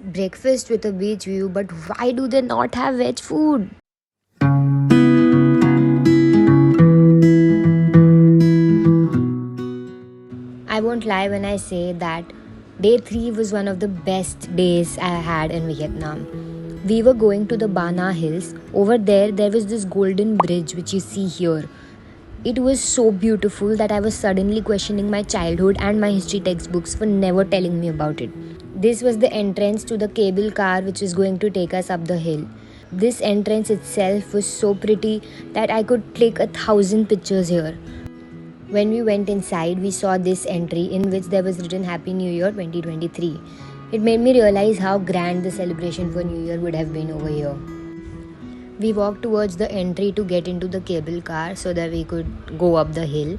breakfast with a beach view, but why do they not have veg food? I won't lie when I say that day 3 was one of the best days I had in Vietnam. We were going to the Bana Hills. Over there was this golden bridge which you see here. It was so beautiful that I was suddenly questioning my childhood and my history textbooks for never telling me about it. This was the entrance to the cable car which is going to take us up the hill. This entrance itself was so pretty that I could click 1,000 pictures here. When we went inside, we saw this entry in which there was written Happy New Year 2023. It made me realize how grand the celebration for New Year would have been over here. We walked towards the entry to get into the cable car so that we could go up the hill.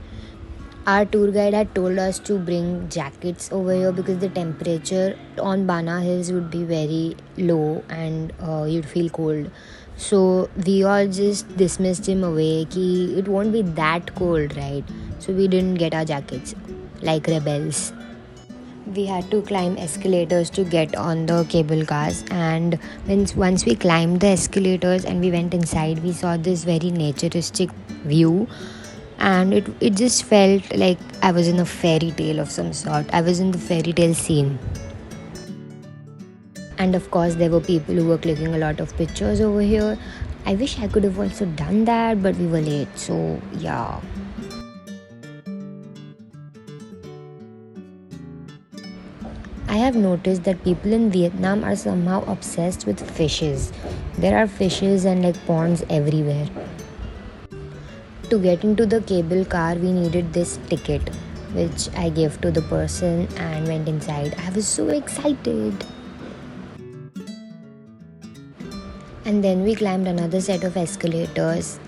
Our tour guide had told us to bring jackets over here because the temperature on Bana Hills would be very low and you'd feel cold. So we all just dismissed him away ki it won't be that cold, right? So we didn't get our jackets like rebels. We had to climb escalators to get on the cable cars, and once we climbed the escalators and we went inside, we saw this very naturistic view, and it just felt like I was in a fairy tale of some sort. I was in the fairy tale scene. And of course, there were people who were clicking a lot of pictures over here. I wish I could have also done that, but we were late, so yeah. I have noticed that people in Vietnam are somehow obsessed with fishes. There are fishes and like ponds everywhere. To get into the cable car, we needed this ticket, which I gave to the person and went inside. I was so excited. And then we climbed another set of escalators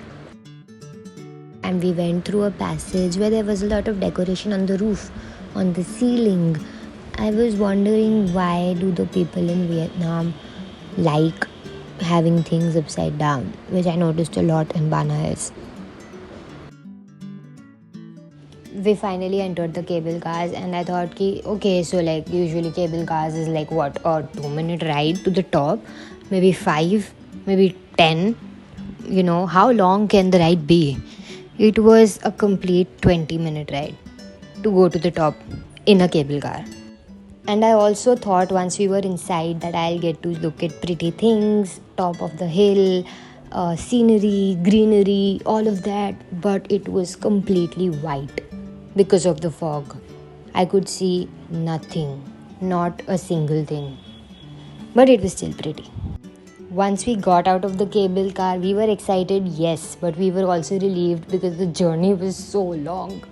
and we went through a passage where there was a lot of decoration on the roof, on the ceiling. I was wondering, why do the people in Vietnam like having things upside down, which I noticed a lot in Bana Hills. We finally entered the cable cars and I thought okay, so like usually cable cars is like what, a 2-minute ride to the top, maybe 5, maybe 10. How long can the ride be? It was a complete 20-minute ride to go to the top in a cable car. And I also thought once we were inside that I'll get to look at pretty things, top of the hill, scenery, greenery, all of that. But it was completely white because of the fog. I could see nothing, not a single thing. But it was still pretty. Once we got out of the cable car, we were excited, yes, but we were also relieved because the journey was so long.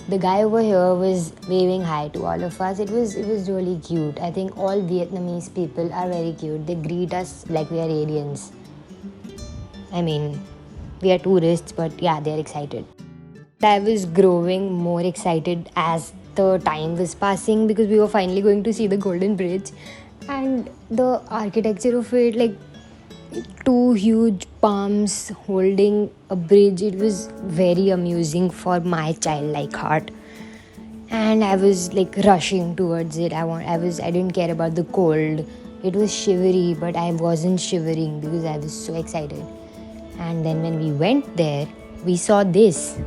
The guy over here was waving hi to all of us. It was really cute. I think all Vietnamese people are very cute. They greet us like we are aliens. I mean, we are tourists, but yeah, they're excited. I was growing more excited as the time was passing because we were finally going to see the Golden Bridge. And the architecture of it, like 2 huge palms holding a bridge, it was very amusing for my childlike heart. And I was like rushing towards it. I didn't care about the cold. It was shivery, but I wasn't shivering because I was so excited. And then when we went there, we saw this.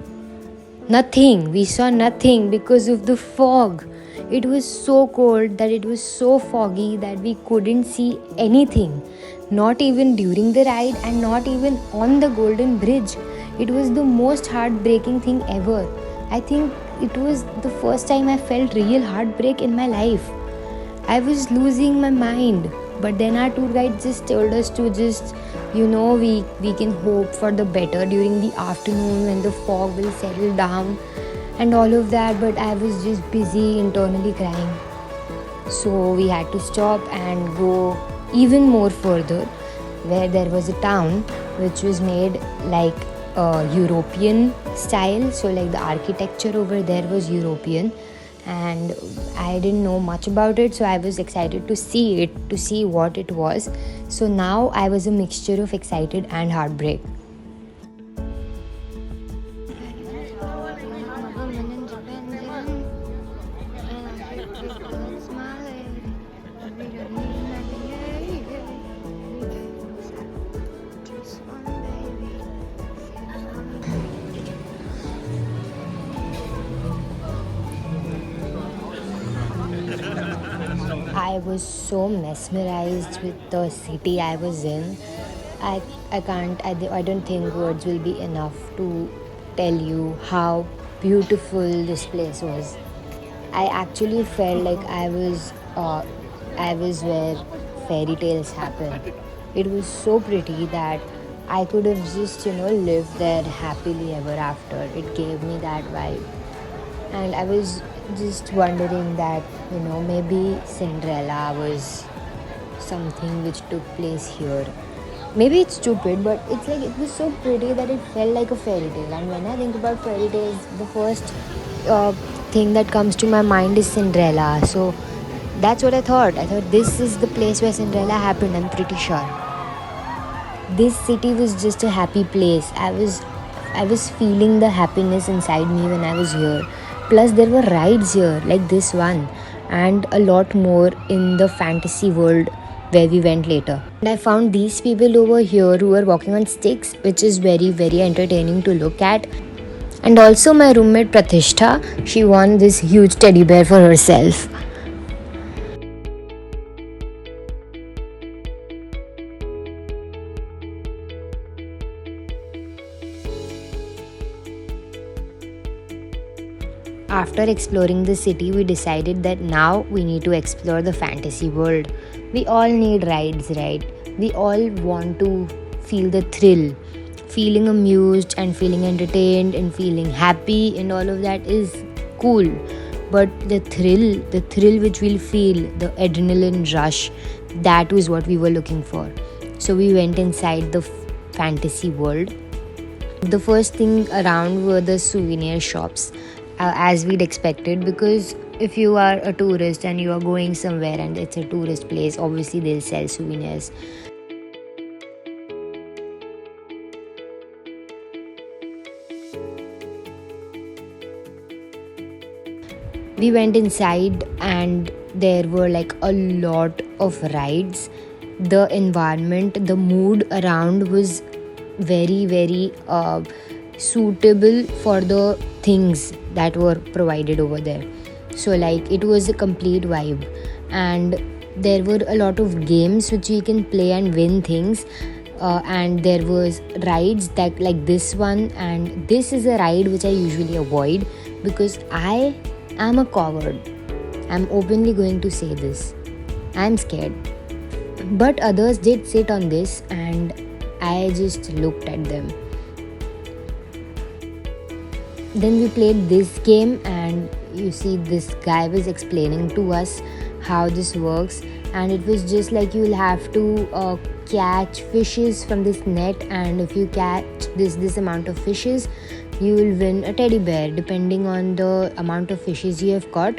Nothing. We saw nothing because of the fog. It was so cold that it was so foggy that we couldn't see anything. Not even during the ride and not even on the Golden Bridge. It was the most heartbreaking thing ever. I think it was the first time I felt real heartbreak in my life. I was losing my mind. But then our tour guide just told us to we can hope for the better during the afternoon when the fog will settle down and all of that. But I was just busy internally crying. So we had to stop and go even more further, where there was a town which was made like European style. So like the architecture over there was European, and I didn't know much about it, so I was excited to see it, to see what it was. So now I was a mixture of excited and heartbreak. I was so mesmerized with the city I was in. I, I don't think words will be enough to tell you how beautiful this place was. I actually felt like I was where fairy tales happen. It was so pretty that I could have just, lived there happily ever after. It gave me that vibe. And I was just wondering that, maybe Cinderella was something which took place here. Maybe it's stupid, but it's like it was so pretty that it felt like a fairy tale. And when I think about fairy tales, the first uh, thing that comes to my mind is Cinderella. So that's what I thought. I thought this is the place where Cinderella happened, I'm pretty sure. This city was just a happy place. I was feeling the happiness inside me when I was here. Plus there were rides here like this one and a lot more in the fantasy world where we went later. And I found these people over here who were walking on sticks, which is very very entertaining to look at. And also my roommate Pratishtha, she won this huge teddy bear for herself. After exploring the city, we decided that now we need to explore the fantasy world. We all need rides, right? We all want to feel the thrill. Feeling amused and feeling entertained and feeling happy and all of that is cool. But the thrill which we'll feel, the adrenaline rush, that was what we were looking for. So we went inside the fantasy world. The first thing around were the souvenir shops, as we'd expected, because if you are a tourist and you are going somewhere and it's a tourist place, obviously they'll sell souvenirs. We went inside and there were like a lot of rides. The environment, the mood around was very very suitable for the things that were provided over there. So like it was a complete vibe, and there were a lot of games which you can play and win things. And there was rides that like this one, and this is a ride which I usually avoid because I am a coward. I'm openly going to say this. I'm scared. But others did sit on this and I just looked at them. Then we played this game, and you see, this guy was explaining to us how this works, and it was just like you'll have to catch fishes from this net, and if you catch this amount of fishes, you will win a teddy bear. Depending on the amount of fishes you have caught,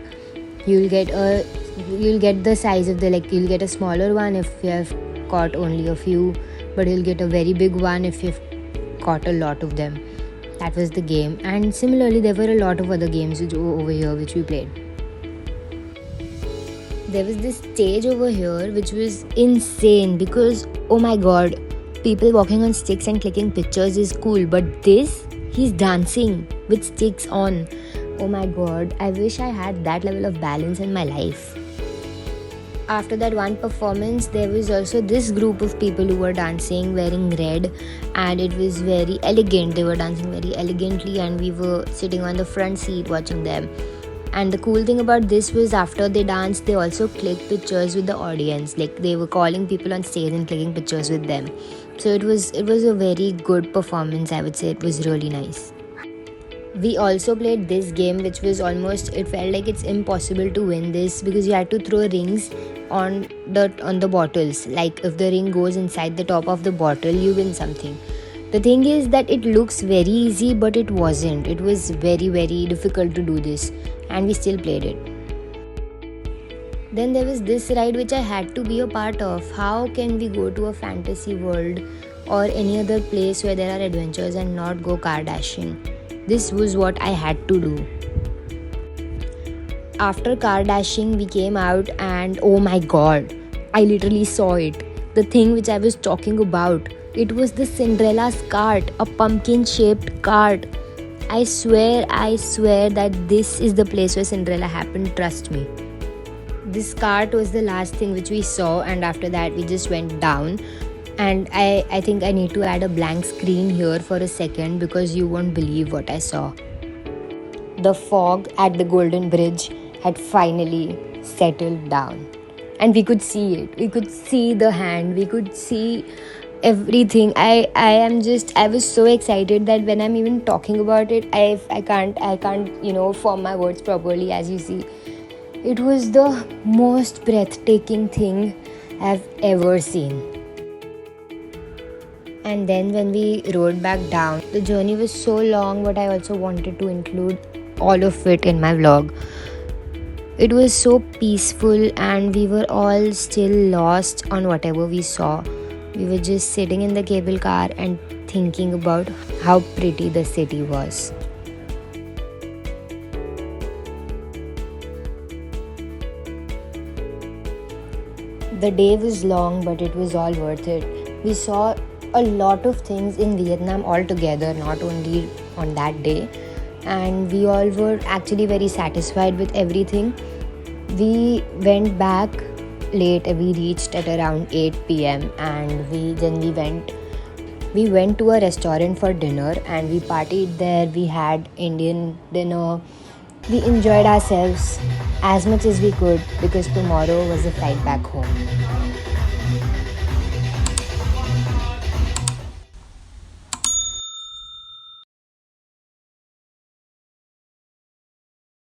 you'll get the size of the, like, you'll get a smaller one if you have caught only a few, but you'll get a very big one if you've caught a lot of them. That was the game. And similarly there were a lot of other games over here which we played. There was this stage over here which was insane because, oh my god, people walking on sticks and clicking pictures is cool, but this, he's dancing with sticks on. Oh my god, I wish I had that level of balance in my life. After that one performance, there was also this group of people who were dancing wearing red, and it was very elegant. They were dancing very elegantly and we were sitting on the front seat watching them. And the cool thing about this was after they danced, they also clicked pictures with the audience. Like they were calling people on stage and clicking pictures with them. So it was a very good performance, I would say. It was really nice. We also played this game which was almost, it felt like it's impossible to win this because you had to throw rings on the bottles. Like if the ring goes inside the top of the bottle, you win something. The thing is that it looks very easy, but it wasn't. It was very very difficult to do this, and we still played it. Then there was this ride which I had to be a part of. How can we go to a fantasy world or any other place where there are adventures and not go car dashing? This was what I had to do. After car dashing, we came out and oh my god, I literally saw it. The thing which I was talking about. It was the Cinderella's cart, a pumpkin shaped cart. I swear that this is the place where Cinderella happened, trust me. this cart was the last thing which we saw, and after that we just went down. And I think I need to add a blank screen here for a second because you won't believe what I saw. The fog at the Golden Bridge had finally settled down, and we could see it. We could see the hand. We could see everything. I was so excited that when I'm even talking about it, I can't form my words properly. As you see, it was the most breathtaking thing I've ever seen. And then when we rode back down, the journey was so long, but I also wanted to include all of it in my vlog. It was so peaceful, and we were all still lost on whatever we saw. We were just sitting in the cable car and thinking about how pretty the city was. The day was long, but it was all worth it. We saw a lot of things in Vietnam altogether, not only on that day, and we all were actually very satisfied with everything. We went back late. We reached at around 8 p.m. and we went to a restaurant for dinner, and we partied there. We had Indian dinner. We enjoyed ourselves as much as we could because tomorrow was the flight back home.